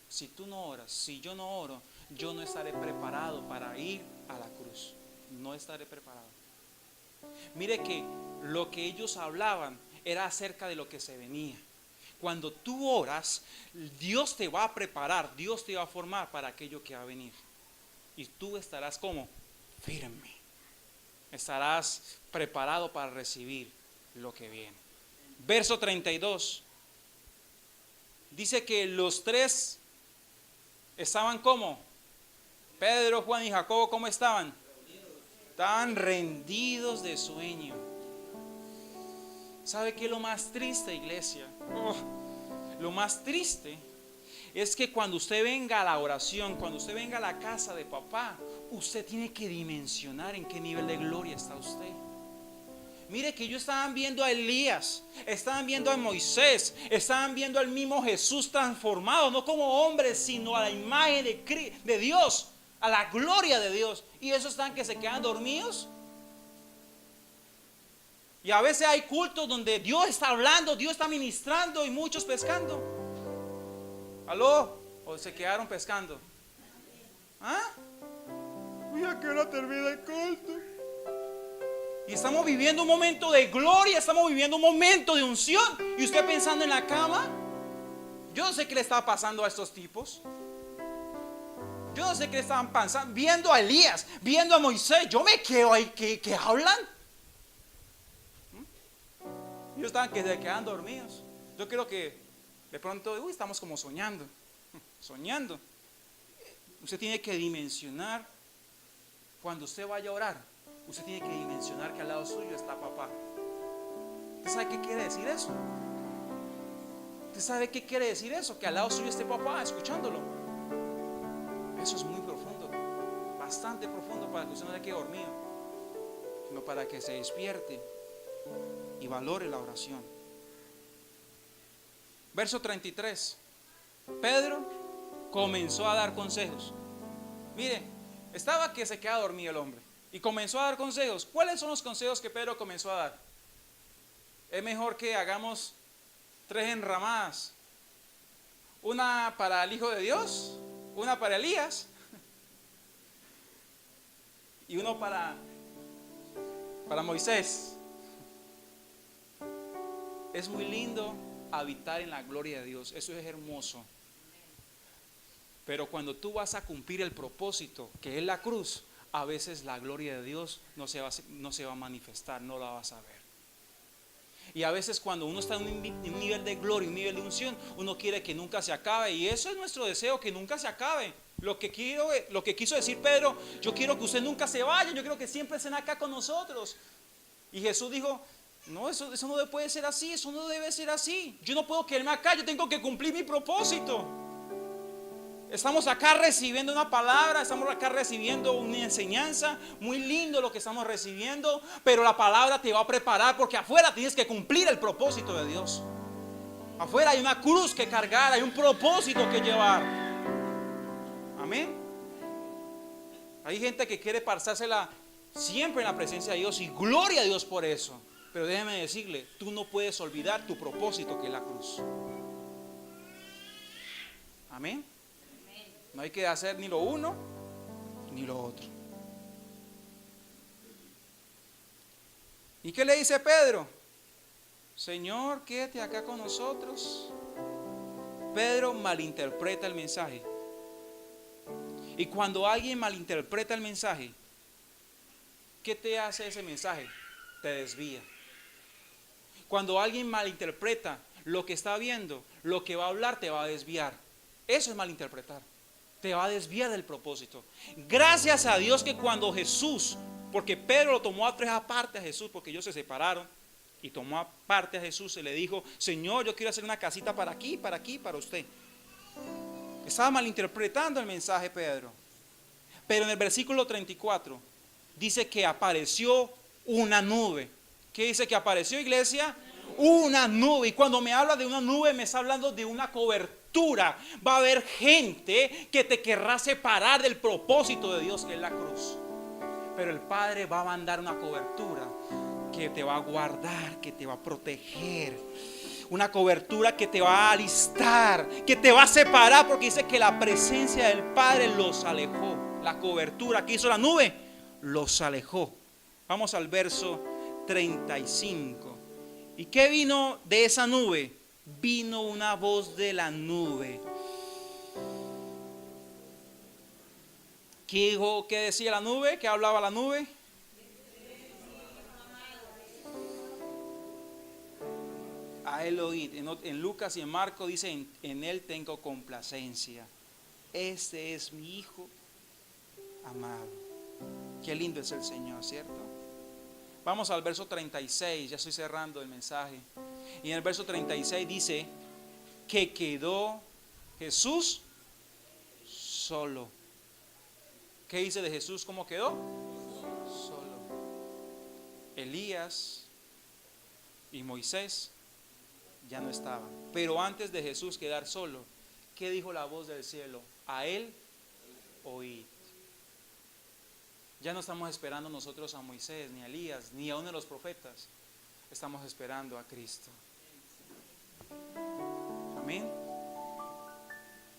Si tú no oras, si yo no oro, yo no estaré preparado para ir a la cruz. No estaré preparado. Mire que lo que ellos hablaban era acerca de lo que se venía. Cuando tú oras, Dios te va a preparar, Dios te va a formar para aquello que va a venir. Y tú estarás como firme. Estarás preparado para recibir lo que viene. Verso 32. Dice que los tres estaban como Pedro, Juan y Jacobo. ¿Cómo estaban? Estaban rendidos de sueño. ¿Sabe qué es lo más triste, iglesia? Lo más triste es que cuando usted venga a la oración, cuando usted venga a la casa de papá, usted tiene que dimensionar en qué nivel de gloria está usted. Mire que ellos estaban viendo a Elías, estaban viendo a Moisés, estaban viendo al mismo Jesús transformado, no como hombre, sino a la imagen de Dios, a la gloria de Dios. Y esos están que se quedan dormidos. Y a veces hay cultos donde Dios está hablando, Dios está ministrando y muchos pescando. ¿Aló? ¿O se quedaron pescando? ¿Ah? Mira que ahora termina el culto. Y estamos viviendo un momento de gloria, estamos viviendo un momento de unción. Y usted pensando en la cama. Yo no sé qué le estaba pasando a estos tipos. Yo no sé qué le estaban pasando. Viendo a Elías, viendo a Moisés. Yo me quedo ahí, ¿qué hablan? Ellos estaban que se quedan dormidos. Yo creo que de pronto estamos como soñando. Soñando. Usted tiene que dimensionar. Cuando usted vaya a orar, usted tiene que dimensionar que al lado suyo está papá. ¿Usted sabe qué quiere decir eso? ¿Usted sabe qué quiere decir eso? Que al lado suyo esté papá escuchándolo. Eso es muy profundo, bastante profundo, para que usted no se quede dormido, sino para que se despierte y valore la oración. Verso 33. Pedro comenzó a dar consejos. Mire, estaba que se queda dormido el hombre y comenzó a dar consejos. ¿Cuáles son los consejos que Pedro comenzó a dar? Es mejor que hagamos 3 enramadas, una para el Hijo de Dios, una para Elías y uno para Moisés. Es muy lindo habitar en la gloria de Dios, eso es hermoso. Pero cuando tú vas a cumplir el propósito, que es la cruz, a veces la gloria de Dios no se va a manifestar, no la vas a ver. Y a veces cuando uno está en un nivel de gloria, un nivel de unción, uno quiere que nunca se acabe. Y eso es nuestro deseo, que nunca se acabe. Lo que quiso decir Pedro: yo quiero que usted nunca se vaya, yo quiero que siempre estén acá con nosotros. Y Jesús dijo: No, eso no puede ser así, eso no debe ser así. Yo no puedo quedarme acá, yo tengo que cumplir mi propósito. Estamos acá recibiendo una palabra, estamos acá recibiendo una enseñanza, muy lindo lo que estamos recibiendo, pero la palabra te va a preparar porque afuera tienes que cumplir el propósito de Dios. Afuera hay una cruz que cargar, hay un propósito que llevar. Amén. Hay gente que quiere pasársela siempre en la presencia de Dios y gloria a Dios por eso. Pero déjeme decirle, tú no puedes olvidar tu propósito, que es la cruz. Amén. No hay que hacer ni lo uno ni lo otro. ¿Y qué le dice Pedro? Señor, quédate acá con nosotros. Pedro malinterpreta el mensaje. Y cuando alguien malinterpreta el mensaje, ¿qué te hace ese mensaje? Te desvía. Cuando alguien malinterpreta lo que está viendo, lo que va a hablar te va a desviar. Eso es malinterpretar. Te va a desviar del propósito. Gracias a Dios que cuando Jesús, porque Pedro lo tomó a tres aparte a Jesús, porque ellos se separaron, y tomó aparte a Jesús y le dijo: Señor, yo quiero hacer una casita para aquí, para usted. Estaba malinterpretando el mensaje Pedro. Pero en el versículo 34 dice que apareció una nube. ¿Qué dice que apareció, iglesia? Una nube. Y cuando me habla de una nube, me está hablando de una cobertura. Va a haber gente que te querrá separar del propósito de Dios, que es la cruz. Pero el Padre va a mandar una cobertura que te va a guardar, que te va a proteger. Una cobertura que te va a alistar, que te va a separar, porque dice que la presencia del Padre los alejó. La cobertura que hizo la nube los alejó. Vamos al verso 35. ¿Y qué vino de esa nube? Vino una voz de la nube. ¿Qué decía la nube? ¿Qué hablaba la nube? A él oíd. En Lucas y en Marcos dice: en él tengo complacencia. Este es mi Hijo amado. Qué lindo es el Señor, ¿cierto? Vamos al verso 36, ya estoy cerrando el mensaje. Y en el verso 36 dice que quedó Jesús solo. ¿Qué dice de Jesús? ¿Cómo quedó? Solo. Elías y Moisés ya no estaban. Pero antes de Jesús quedar solo, ¿qué dijo la voz del cielo? A él oíd. Ya no estamos esperando nosotros a Moisés, ni a Elías, ni a uno de los profetas. Estamos esperando a Cristo. Amén.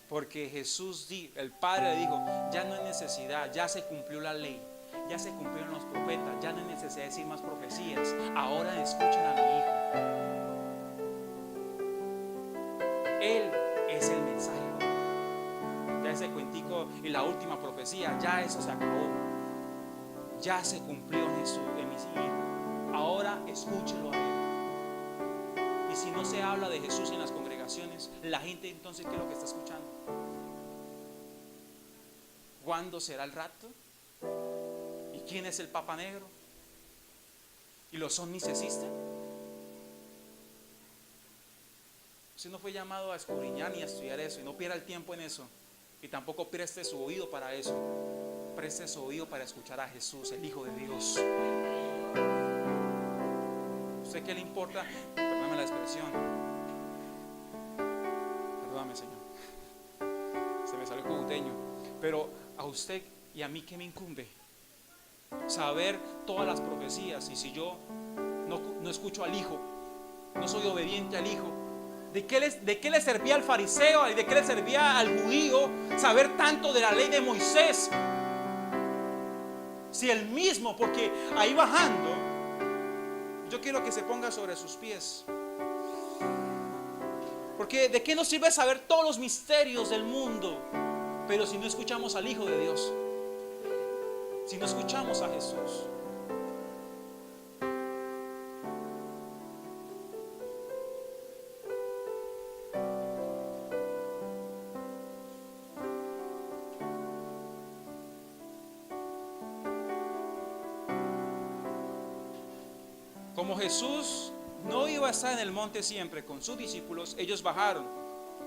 Porque Jesús, el Padre le dijo: ya no hay necesidad, ya se cumplió la ley, ya se cumplieron los profetas, ya no hay necesidad de decir más profecías. Ahora escuchen a mi Hijo. Él es el mensajero. Ya ese cuentico y la última profecía, ya eso se acabó. Ya se cumplió en Jesús, en mi Hijo. Ahora escúchelo a Él. Y si no se habla de Jesús en las congregaciones, la gente entonces, ¿qué es lo que está escuchando? ¿Cuándo será el rapto? ¿Y quién es el Papa Negro? ¿Y los ovnis existen? Usted no fue llamado a escudriñar ni a estudiar eso, y no pierda el tiempo en eso, y tampoco preste su oído para eso. Preste su oído para escuchar a Jesús, el Hijo de Dios. ¿Usted qué le importa? Perdóname la expresión. Perdóname, Señor. Se me salió coguteño. Pero a usted y a mí, ¿qué me incumbe? Saber todas las profecías. Y si yo no escucho al Hijo, no soy obediente al Hijo, ¿de qué le servía al fariseo y de qué le servía al judío saber tanto de la ley de Moisés? Si el mismo, porque ahí bajando, yo quiero que se ponga sobre sus pies. Porque ¿de qué nos sirve saber todos los misterios del mundo, pero si no escuchamos al Hijo de Dios? Si no escuchamos a Jesús. Como Jesús no iba a estar en el monte siempre con sus discípulos, ellos bajaron.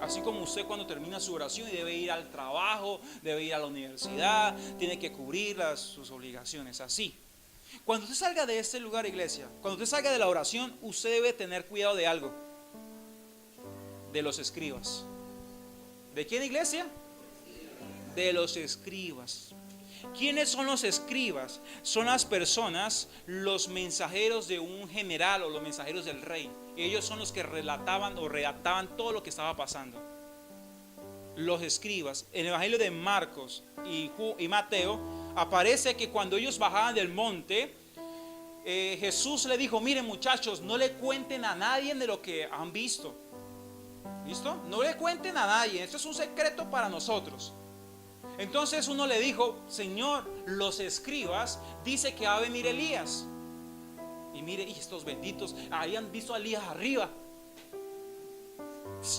Así como usted cuando termina su oración y debe ir al trabajo, debe ir a la universidad, tiene que cubrir sus obligaciones, así. Cuando usted salga de este lugar, iglesia, cuando usted salga de la oración, usted debe tener cuidado de algo. De los escribas. ¿De quién, iglesia? De los escribas. ¿Quiénes son los escribas? Son las personas, los mensajeros de un general o los mensajeros del rey. Ellos son los que relataban o redactaban todo lo que estaba pasando. Los escribas. En el evangelio de Marcos y Mateo aparece que cuando ellos bajaban del monte, Jesús le dijo: miren, muchachos, no le cuenten a nadie de lo que han visto. ¿Listo? No le cuenten a nadie, esto es un secreto para nosotros. Entonces uno le dijo: Señor, los escribas dice que va a venir Elías. Y mire, y estos benditos habían visto a Elías arriba.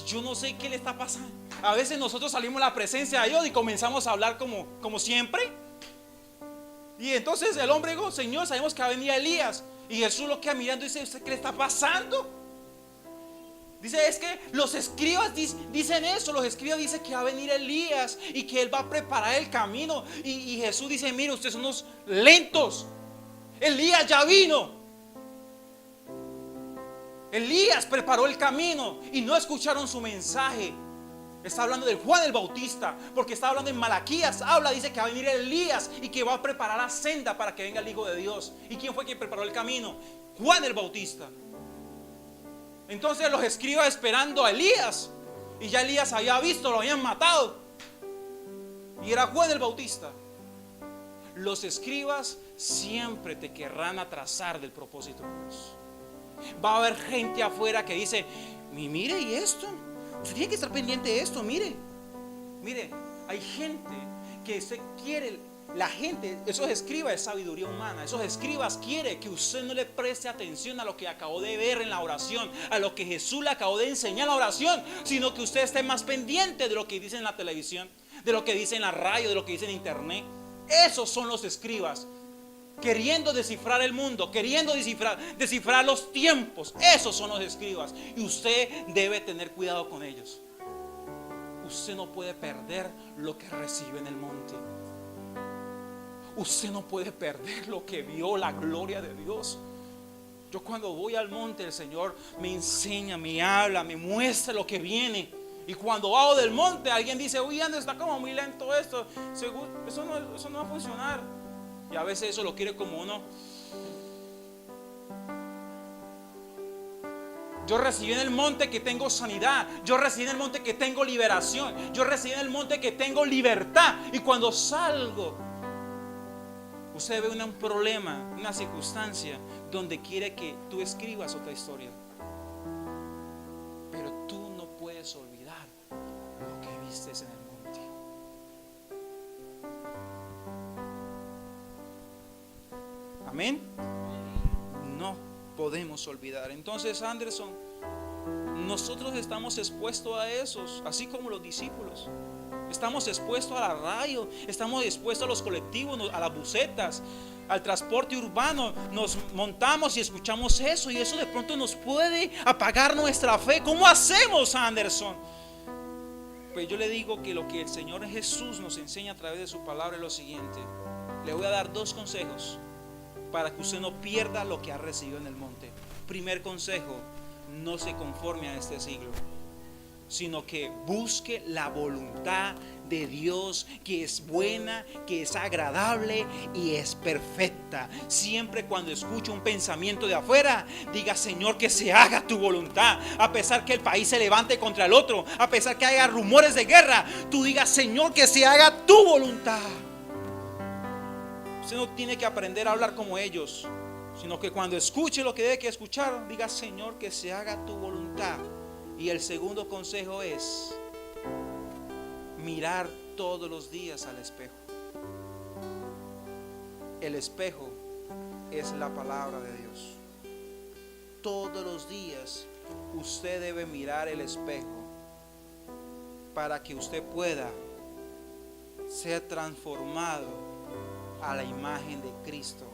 Yo no sé qué le está pasando. A veces nosotros salimos a la presencia de Dios y comenzamos a hablar como siempre. Y entonces el hombre dijo: Señor, sabemos que va a venir Elías. Y Jesús lo queda mirando y dice: ¿usted qué le está pasando? Dice: es que los escribas dicen eso. Los escribas dicen que va a venir Elías y que él va a preparar el camino. Y Jesús dice: mire, ustedes son unos lentos. Elías ya vino. Elías preparó el camino y no escucharon su mensaje. Está hablando de Juan el Bautista, porque está hablando en Malaquías. Dice que va a venir Elías y que va a preparar la senda para que venga el Hijo de Dios. ¿Y quién fue quien preparó el camino? Juan el Bautista. Entonces los escribas esperando a Elías, y ya Elías había visto, lo habían matado, y era Juan el Bautista. Los escribas siempre te querrán atrasar del propósito de Dios. Va a haber gente afuera que dice: mire, y esto, usted tiene que estar pendiente de esto. Mire, hay gente que se quiere. La gente, esos escribas, es sabiduría humana. Esos escribas quieren que usted no le preste atención a lo que acabó de ver en la oración, a lo que Jesús le acabó de enseñar en la oración, sino que usted esté más pendiente de lo que dice en la televisión, de lo que dice en la radio, de lo que dice en internet. Esos son los escribas, queriendo descifrar el mundo, queriendo descifrar los tiempos. Esos son los escribas, y usted debe tener cuidado con ellos. Usted no puede perder lo que recibe en el monte. Usted no puede perder lo que vio, la gloria de Dios. Yo cuando voy al monte, el Señor me enseña, me habla, me muestra lo que viene. Y cuando bajo del monte, alguien dice: uy, Andrés, está como muy lento esto. Eso no va a funcionar. Y a veces eso lo quiere como uno. Yo recibí en el monte que tengo sanidad. Yo recibí en el monte que tengo liberación. Yo recibí en el monte que tengo libertad. Y cuando salgo, usted ve un problema, una circunstancia donde quiere que tú escribas otra historia. Pero tú no puedes olvidar lo que viste en el monte. Amén. No podemos olvidar. Entonces, Anderson, nosotros estamos expuestos a esos, así como los discípulos. Estamos expuestos a la radio, estamos expuestos a los colectivos, a las busetas, al transporte urbano. Nos montamos y escuchamos eso, y eso de pronto nos puede apagar nuestra fe. ¿Cómo hacemos, Anderson? Pues yo le digo que lo que el Señor Jesús nos enseña a través de su palabra es lo siguiente. Le voy a dar 2 consejos para que usted no pierda lo que ha recibido en el monte. Primer consejo: no se conforme a este siglo, sino que busque la voluntad de Dios, que es buena, que es agradable y es perfecta. Siempre cuando escuche un pensamiento de afuera, diga: Señor, que se haga tu voluntad. A pesar que el país se levante contra el otro, a pesar que haya rumores de guerra, tú digas: Señor, que se haga tu voluntad. Usted no tiene que aprender a hablar como ellos, sino que cuando escuche lo que debe que escuchar, diga: Señor, que se haga tu voluntad. Y el segundo consejo es mirar todos los días al espejo. El espejo es la palabra de Dios. Todos los días usted debe mirar el espejo para que usted pueda ser transformado a la imagen de Cristo.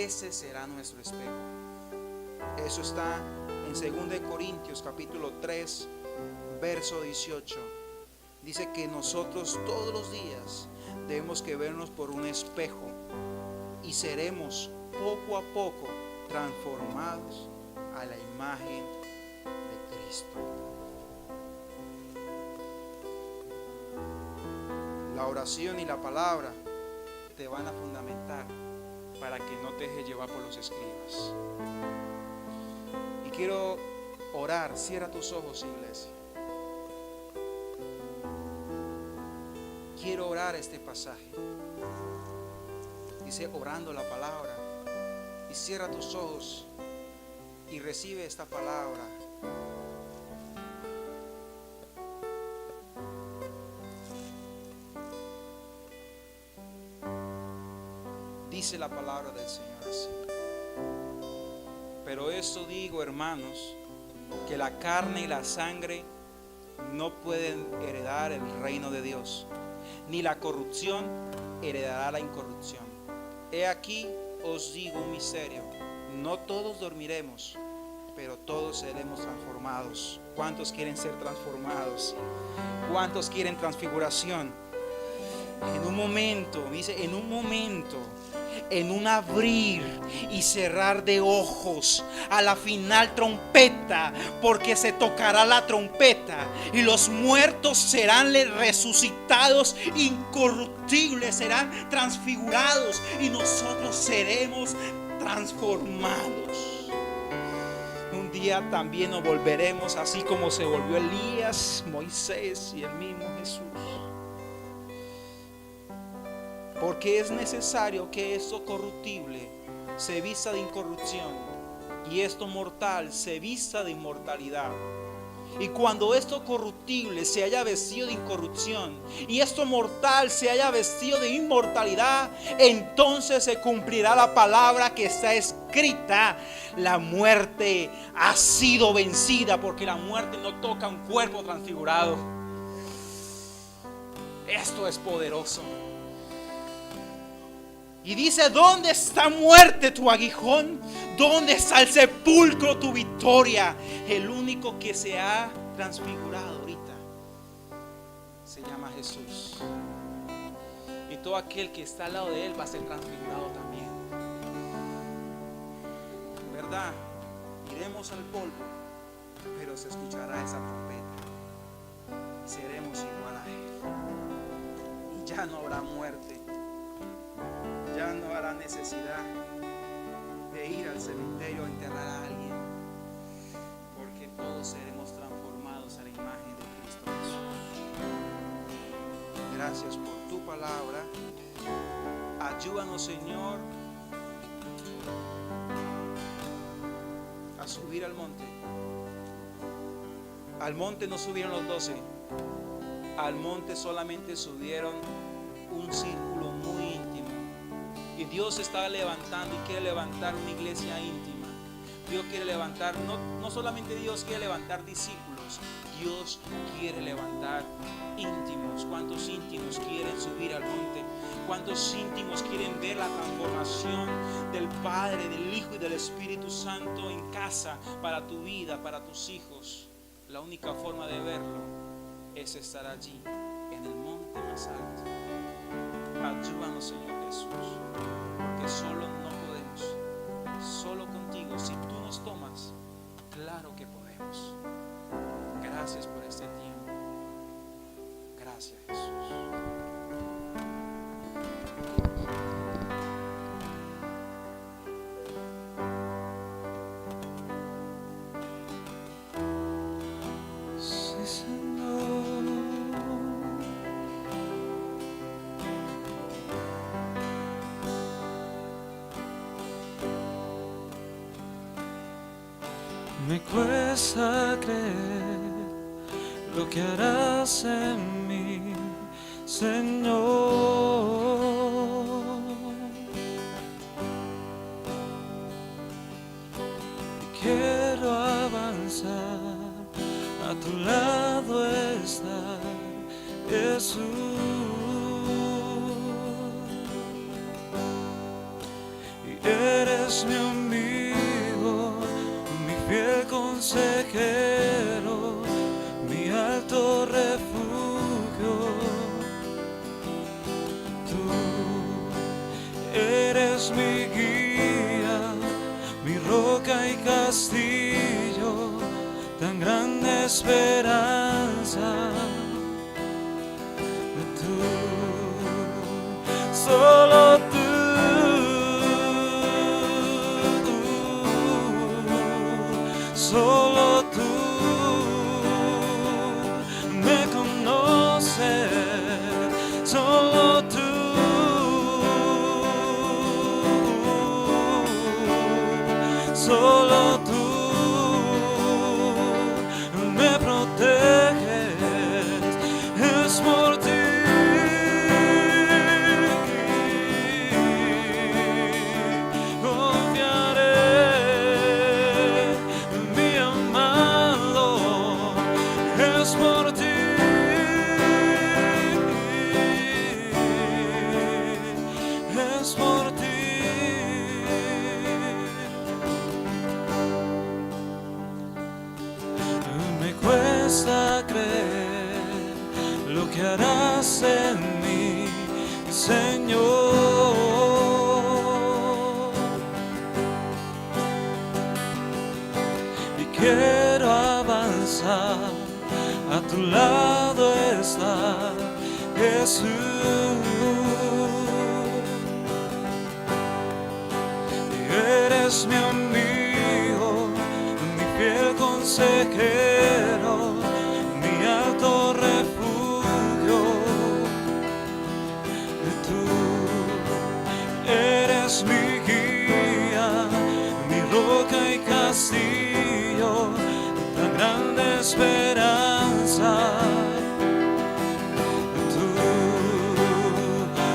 ese será nuestro espejo. Eso está en 2 Corintios capítulo 3, verso 18. Dice que nosotros todos los días debemos que vernos por un espejo y seremos poco a poco transformados a la imagen de Cristo. La oración y la palabra te van a fundamentar para que no te dejes llevar por los escribas. Y quiero orar. Cierra tus ojos, iglesia. Quiero orar este pasaje. Dice orando la palabra. Y cierra tus ojos y recibe esta palabra. Dice la palabra del Señor así: pero esto digo, hermanos, que la carne y la sangre no pueden heredar el reino de Dios, ni la corrupción heredará la incorrupción. He aquí os digo un misterio: no todos dormiremos, pero todos seremos transformados. ¿Cuántos quieren ser transformados? ¿Cuántos quieren transfiguración? En un momento, dice, en un momento, en un abrir y cerrar de ojos, a la final trompeta, porque se tocará la trompeta y los muertos serán resucitados, incorruptibles, serán transfigurados y nosotros seremos transformados. Un día también nos volveremos así como se volvió Elías, Moisés y el mismo Jesús. Porque es necesario que esto corruptible se vista de incorrupción y esto mortal se vista de inmortalidad. Y cuando esto corruptible se haya vestido de incorrupción y esto mortal se haya vestido de inmortalidad, entonces se cumplirá la palabra que está escrita: la muerte ha sido vencida, porque la muerte no toca un cuerpo transfigurado. Esto es poderoso. Y dice: ¿dónde está, muerte, tu aguijón? ¿Dónde está el sepulcro, tu victoria? El único que se ha transfigurado ahorita se llama Jesús. Y todo aquel que está al lado de él va a ser transfigurado también. ¿Verdad? Iremos al polvo, pero se escuchará esa trompeta y seremos igual a él. Y ya no habrá muerte. Ya no habrá necesidad de ir al cementerio a enterrar a alguien, porque todos seremos transformados a la imagen de Cristo Jesús. Gracias por tu palabra. Ayúdanos, Señor, a subir al monte. Al monte no subieron los 12. Al monte solamente subieron un círculo muy íntimo. Y Dios está levantando y quiere levantar una iglesia íntima. Dios quiere levantar, no solamente Dios quiere levantar discípulos, Dios quiere levantar íntimos. ¿Cuántos íntimos quieren subir al monte? ¿Cuántos íntimos quieren ver la transformación del Padre, del Hijo y del Espíritu Santo en casa, para tu vida, para tus hijos? La única forma de verlo es estar allí, en el monte más alto. Ayúdanos, Señor Jesús, porque solo no podemos. Solo contigo, si tú nos tomas, claro que podemos. Gracias por este tiempo. Gracias, Jesús. Me cuesta creer lo que harás en mí, Señor. Quiero avanzar, a tu lado estar, Jesús. Y eres eres mi amigo, mi fiel consejero, mi alto refugio. Tú eres mi guía, mi roca y castillo, tan grande esperanza. Tú, solo tú, solo tú me conoces, solo tú. Solo tú me proteges, es por ti. Confiaré, mi amado, es por ti. Es por ti. Me cuesta creer lo que harás en mí, Señor. Y quiero avanzar, a tu lado estar, Jesús. Y eres mi amigo, mi fiel consejero, mi alto refugio. Tú eres mi guía, mi roca y castillo, tan grande esperanza. Tú,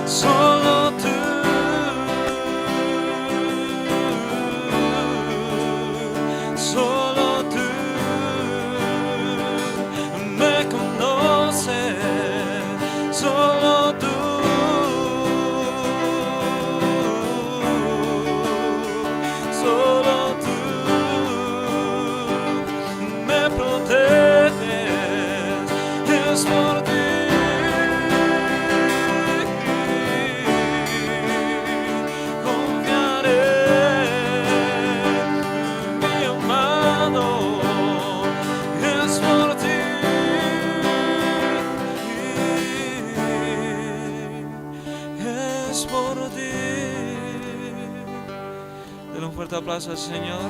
solo tú. Solo tú me conoces, solo tú, solo tú me proteges, es por ti. Por ti. Dale un fuerte aplauso al Señor.